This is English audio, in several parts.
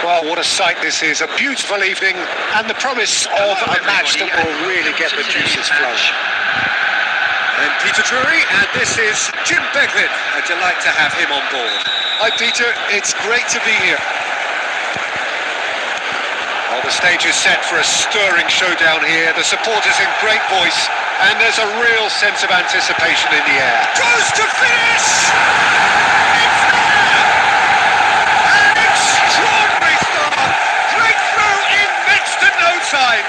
Well, what a sight this is. A beautiful evening and the promise of a match that will really get the juices flowing. I'm Peter Drury, and this is Jim Beglin. A delight to have him on board. Hi, Peter. It's great to be here. Well, the stage is set for a stirring showdown here. The supporters in great voice, and there's a real sense of anticipation in the air. Goes to finish! It's there! An extraordinary start! Breakthrough in next to no time!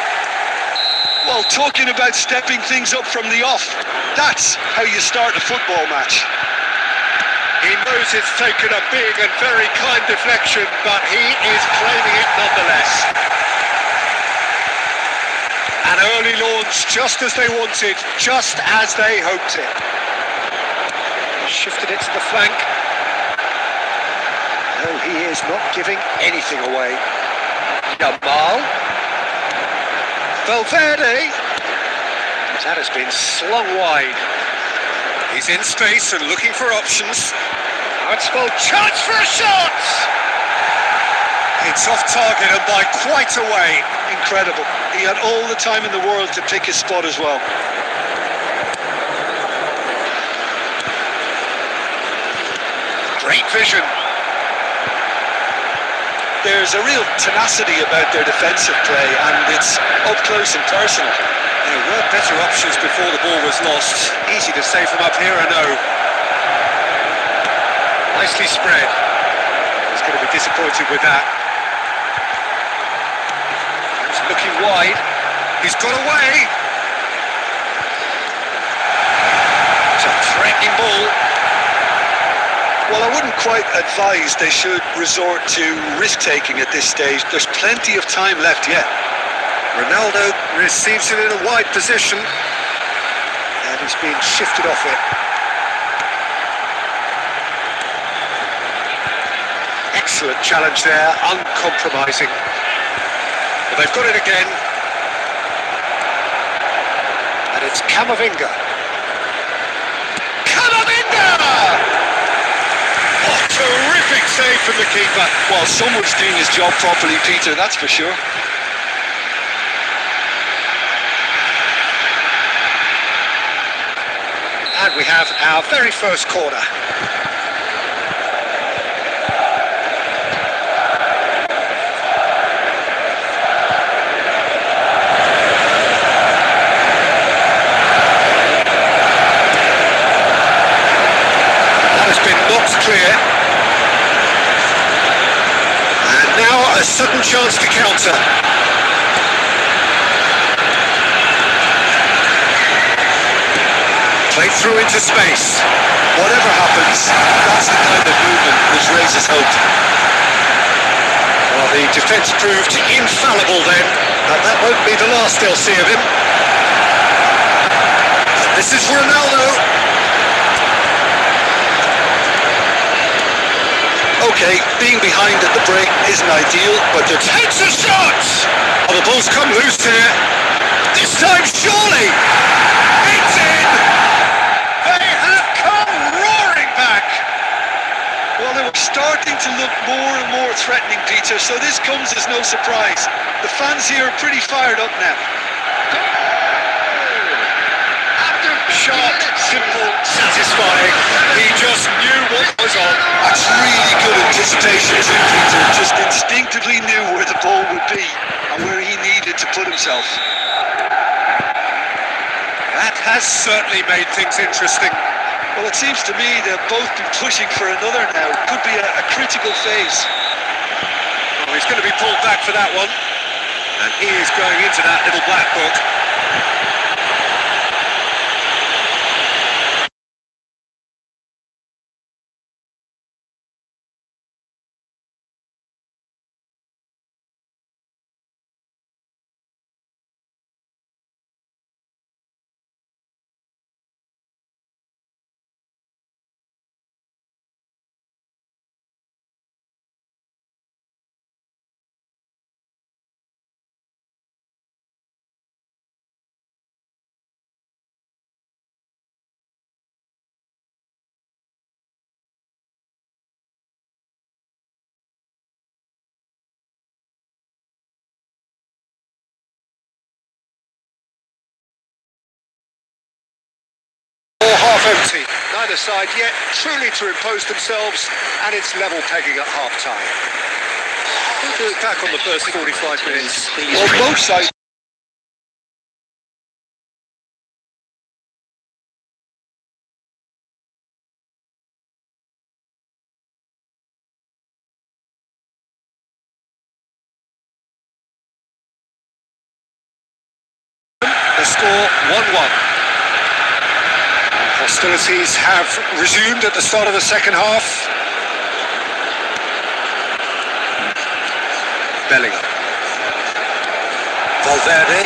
Well, talking about stepping things up from the off, that's how you start a football match. He knows it's taken a big and very kind deflection, but he is claiming it nonetheless. An early launch, just as they wanted, just as they hoped it. Shifted it to the flank. No, he is not giving anything away. Yamal. Valverde. That has been slung wide. He's in space and looking for options. Artsful chance for a shot! It's off target and by quite a way. Incredible. He had all the time in the world to pick his spot as well. Great vision. There's a real tenacity about their defensive play, and it's up close and personal. There were better options before the ball was lost. Easy to say from up here, I know. Nicely spread. He's going to be disappointed with that. He's looking wide. He's got away. It's a threatening ball. Well, I wouldn't quite advise they should resort to risk-taking at this stage. There's plenty of time left yet. Ronaldo receives it in a wide position. And he's being shifted off it. Excellent challenge there, uncompromising. But they've got it again. And it's Camavinga. Camavinga! Oh, terrific save from the keeper. Well, someone's doing his job properly, Peter, that's for sure. And we have our very first corner. That has been knocked clear. And now a sudden chance to counter. Played through into space. Whatever happens, that's the kind of movement which raises hope. Well, the defence proved infallible then, and that won't be the last they'll see of him. This is Ronaldo. Okay, being behind at the break isn't ideal, but they're... Takes a shot! Oh, the ball's come loose here. This time, surely! It's in! They have come roaring back! Well, they were starting to look more and more threatening, Peter, so this comes as no surprise. The fans here are pretty fired up now. Sharp, simple, satisfying. He just knew what was on. That's really good anticipation, isn't it, Peter? Just instinctively knew where the ball would be and where he needed to put himself. That has certainly made things interesting. Well, it seems to me they'll both be pushing for another now. Could be a critical phase. Oh, he's going to be pulled back for that one. And he is going into that little black book. empty. Neither side yet truly to impose themselves, and it's level pegging at half-time. We'll do it back on the first 45 minutes. Well, both sides. The score 1-1. Hostilities have resumed at the start of the second half. Bellingham. Valverde.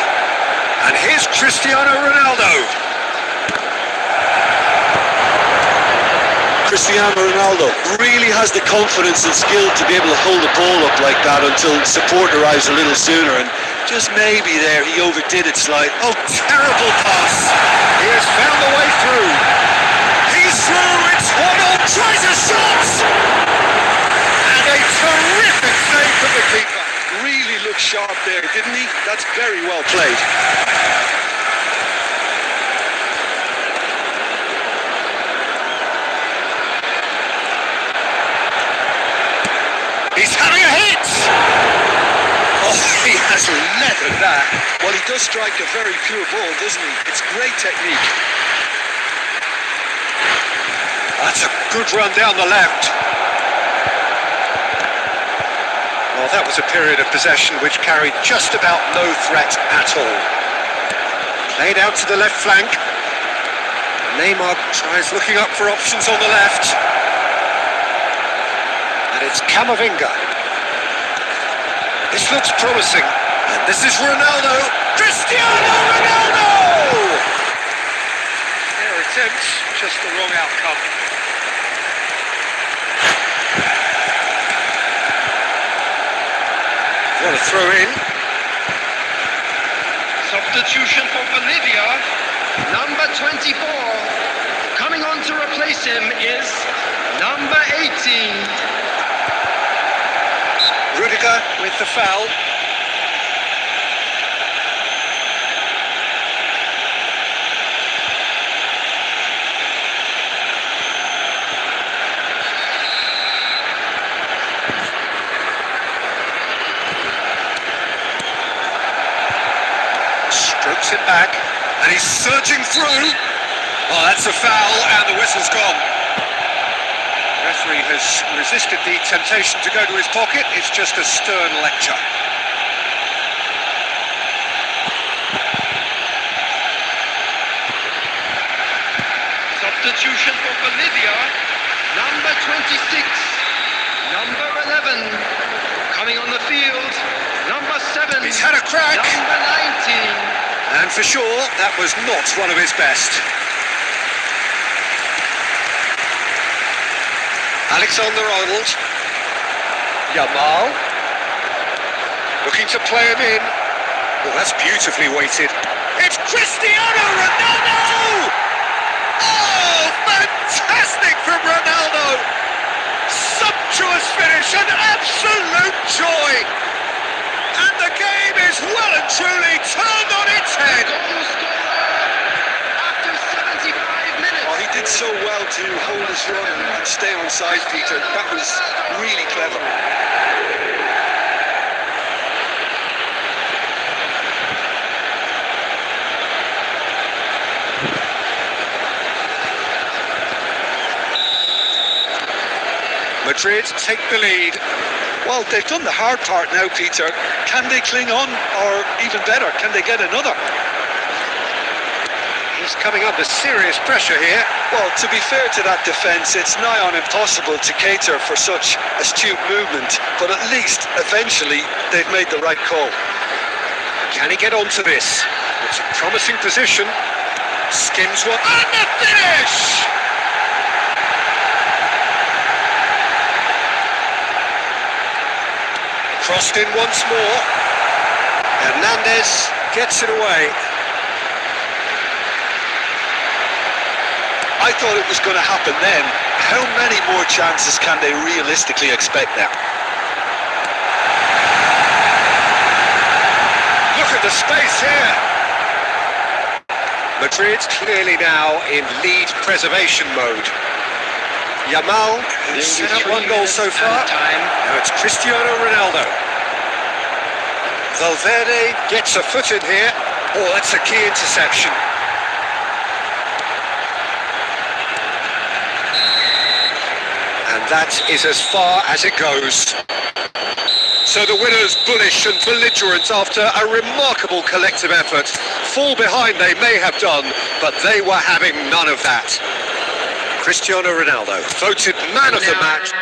And here's Cristiano Ronaldo. Cristiano Ronaldo really has the confidence and skill to be able to hold the ball up like that until support arrives a little sooner, and just maybe there he overdid it slightly. Oh, terrible pass. He has found the way through. He's through. It's 1-1. Tries a shot. And a terrific save from the keeper. Really looked sharp there, didn't he? That's very well played. He's having a hit. Oh, he has leathered that. Well, he does strike a very pure ball, doesn't he? It's great technique. That's a good run down the left. Well, that was a period of possession which carried just about no threat at all. Played out to the left flank. Neymar tries looking up for options on the left. And it's Camavinga. This looks promising. And this is Ronaldo. Cristiano Ronaldo! Their attempts, just the wrong outcome. What a throw in. Substitution for Bolivia, number 24. Coming on to replace him is number 18. Rudiger with the foul. Strokes it back, and he's surging through. Oh, that's a foul, and the whistle's gone. The referee has resisted the temptation to go to his pocket. It's just a stern lecture. Substitution for Bolivia, number 26. Number 11. Coming on the field, number 7. He's had a crack. Number 19. And for sure, that was not one of his best. Alexander-Arnold. Yamal. Looking to play him in. Oh, that's beautifully weighted. It's Cristiano Ronaldo! Oh, fantastic from Ronaldo! Sumptuous finish, an absolute joy! And the game is well and truly turned on its head. Goal scorer after 75 minutes. Oh, he did so well to hold his run and stay on side, Peter. That was really clever. Madrid take the lead. Well, they've done the hard part now, Peter. Can they cling on, or even better, can they get another? He's coming under serious pressure here. Well, to be fair to that defence, it's nigh on impossible to cater for such astute movement, but at least, eventually, they've made the right call. Can he get onto this? It's a promising position. Skims one. And the finish! Crossed in once more. Hernandez gets it away. I thought it was going to happen then. How many more chances can they realistically expect now? Look at the space here. Madrid clearly now in lead preservation mode. Yamal has set up one goal so far. Now it's Cristiano Ronaldo. Valverde gets a foot in here. Oh, that's a key interception. And that is as far as it goes. So the winners bullish and belligerent after a remarkable collective effort. Fall behind they may have done, but they were having none of that. Cristiano Ronaldo, voted man of the match.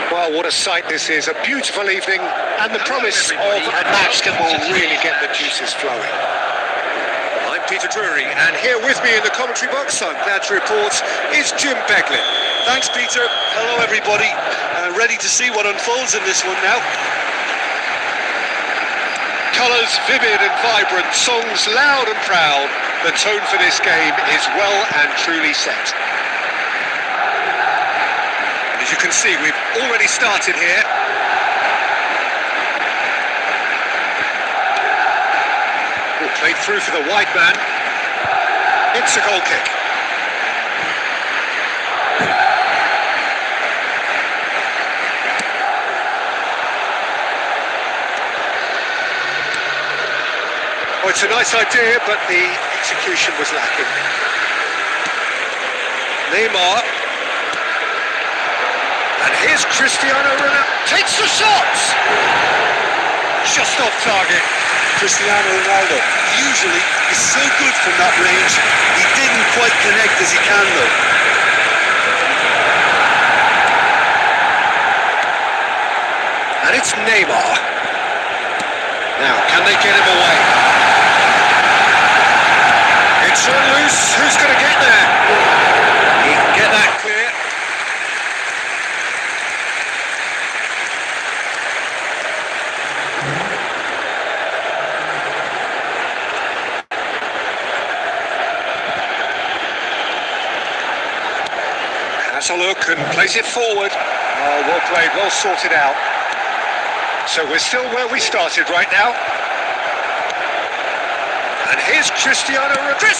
Well, what a sight this is. A beautiful evening and the promise of a match that will really get the juices flowing. I'm Peter Drury, and here with me in the commentary box, I'm glad to report, is Jim Beglin. Thanks, Peter. Hello, everybody. Ready to see what unfolds in this one now. Colours vivid and vibrant, songs loud and proud. The tone for this game is well and truly set. As you can see, we've already started here. Oh, played through for the wide man. It's a goal kick. Oh, it's a nice idea, but the execution was lacking. Neymar. And here's Cristiano Ronaldo. Takes the shot! Just off target. Cristiano Ronaldo usually is so good from that range. He didn't quite connect as he can, though. And it's Neymar. Now, can they get him away? It's on loose. Who's going to get there? He can get that clear. Has a look and plays it forward. Oh, well played, well sorted out. So we're still where we started right now. And here's Cristiano Ronaldo!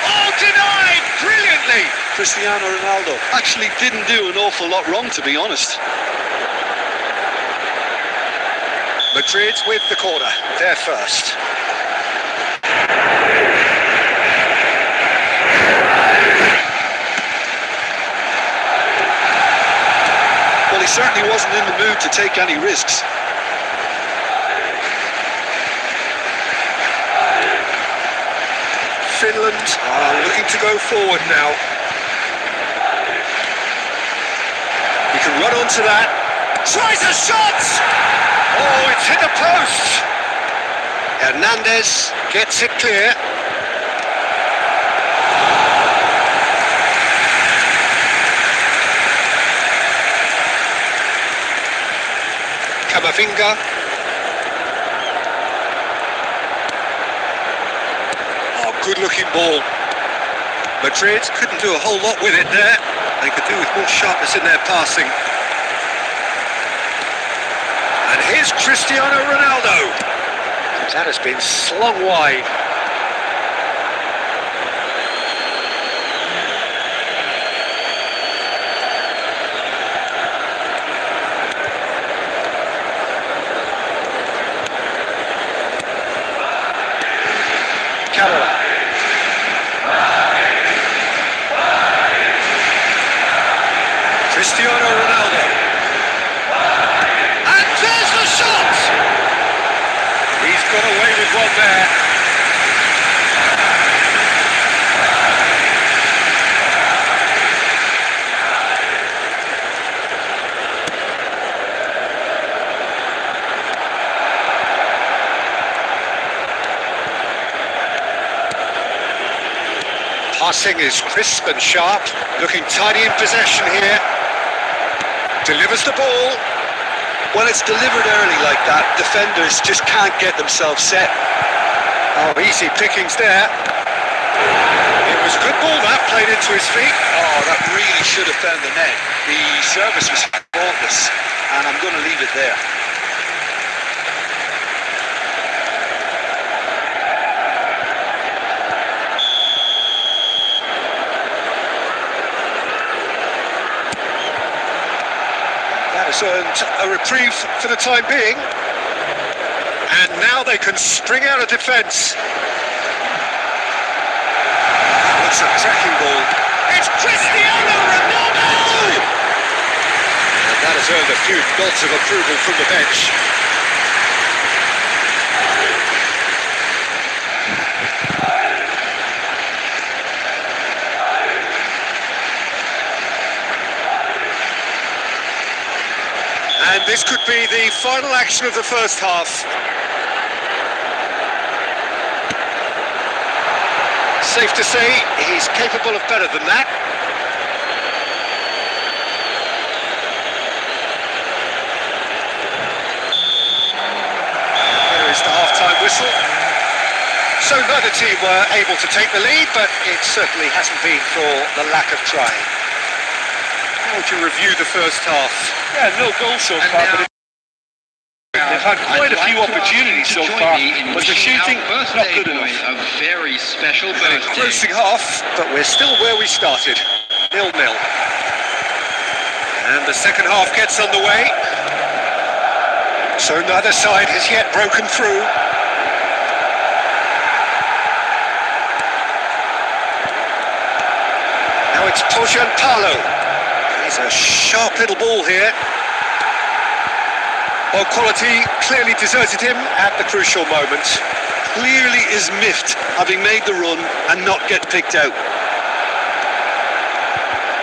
Oh, denied brilliantly! Cristiano Ronaldo actually didn't do an awful lot wrong, to be honest. Madrid with the corner, they're first. Well, he certainly wasn't in the mood to take any risks. Finland are looking to go forward now. He can run onto that. Tries a shot! Oh, it's hit the post! Hernandez gets it clear. Camavinga. Oh, good-looking ball. Madrid couldn't do a whole lot with it there. They could do with more sharpness in their passing. And here's Cristiano Ronaldo. That has been slung wide. Cristiano Ronaldo. And there's the shot! Passing is crisp and sharp, looking tidy in possession here. Delivers the ball. When it's delivered early like that, defenders just can't get themselves set. Oh, easy pickings there. It was a good ball that, played into his feet. Oh, that really should have found the net. The service was faultless, and I'm going to leave it there. Has earned a reprieve for the time being, and now they can spring out of defence. That's a tracking ball. It's Cristiano Ronaldo! And that has earned a few nods of approval from the bench. And this could be the final action of the first half. Safe to say he's capable of better than that. There is the half-time whistle. So neither team were able to take the lead, but it certainly hasn't been for the lack of trying. How would you review the first half? Yeah, no goals so far, but they've had quite a few opportunities so far, but the shooting, not good enough. A very special Well, birthday. closing half, but we're still where we started, 0-0. And the second half gets underway. So neither side has yet broken through. Now it's Palo. He's a sharp little ball here. Well, quality clearly deserted him at the crucial moment. Clearly is miffed, having made the run and not get picked out.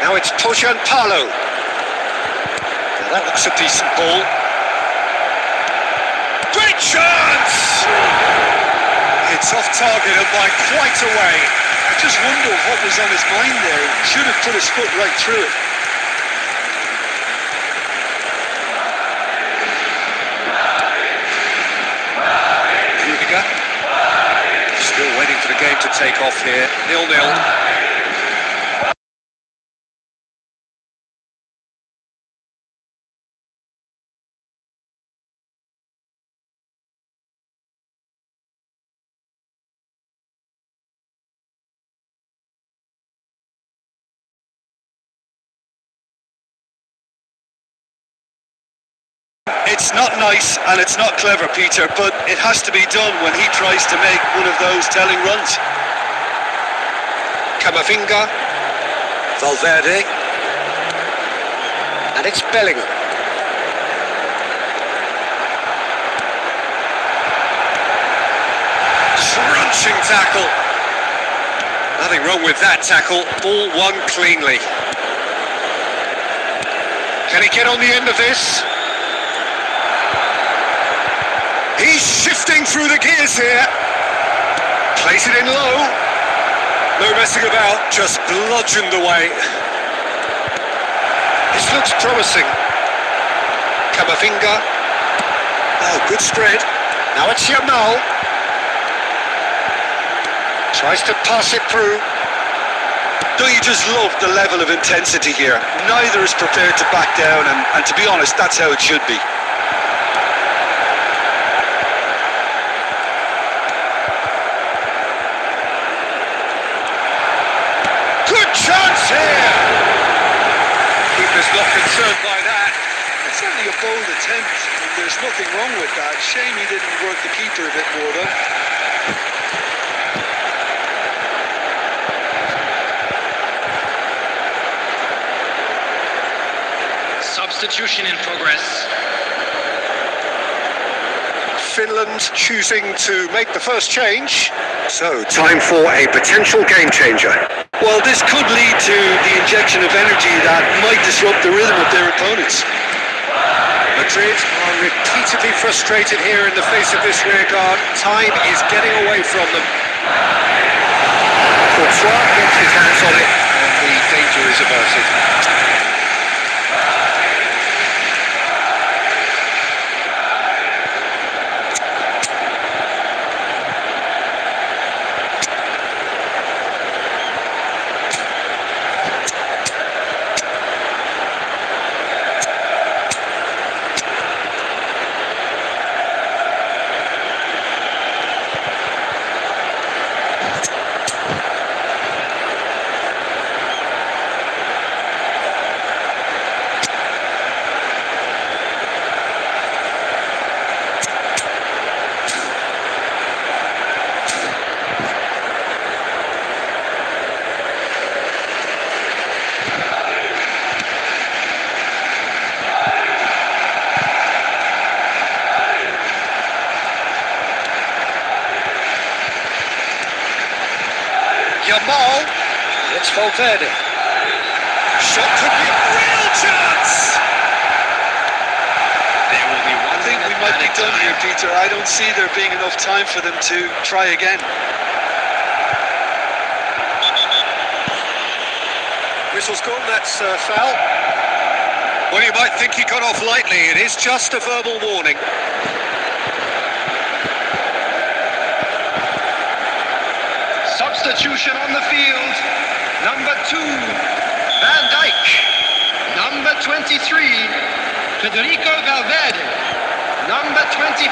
Now it's Palo. Now that looks a decent ball. Great chance! It's off target and by quite a way. I just wonder what was on his mind there. He should have put his foot right through it. Still waiting for the game to take off here. 0-0. It's not nice and it's not clever, Peter, but it has to be done when he tries to make one of those telling runs. Camavinga. Valverde. And it's Bellingham. Crunching tackle. Nothing wrong with that tackle. Ball won cleanly. Can he get on the end of this? He's shifting through the gears here. Plays it in low. No messing about, just bludgeoned away. This looks promising. Camavinga. Oh, good spread. Now it's Yamal. Tries to pass it through. Don't you just love the level of intensity here? Neither is prepared to back down, and to be honest, that's how it should be. Good chance here! Keeper's not concerned by that. It's only a bold attempt, and there's nothing wrong with that. Shame he didn't work the keeper a bit more, though. Substitution in progress. Finland choosing to make the first change. So, time for a potential game changer. Well, this could lead to the injection of energy that might disrupt the rhythm of their opponents. Madrid are repeatedly frustrated here in the face of this rearguard. Time is getting away from them. Courtois gets his got it, and the danger is averted. Jamal, it's Valverde. Shot could be a real chance! There will be one I think we might be done here, Peter. I don't see there being enough time for them to try again. Whistle's gone, that's foul. Well, you might think he got off lightly. It is just a verbal warning. Substitution on the field. Number 2, Van Dijk. Number 23, Federico Valverde. Number 25,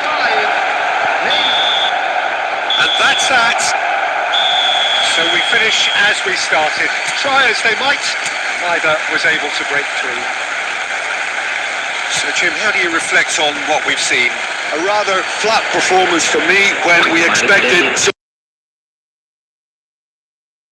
And that's that. So we finish as we started. Try as they might, neither was able to break through. So Jim, how do you reflect on what we've seen? A rather flat performance for me when we expected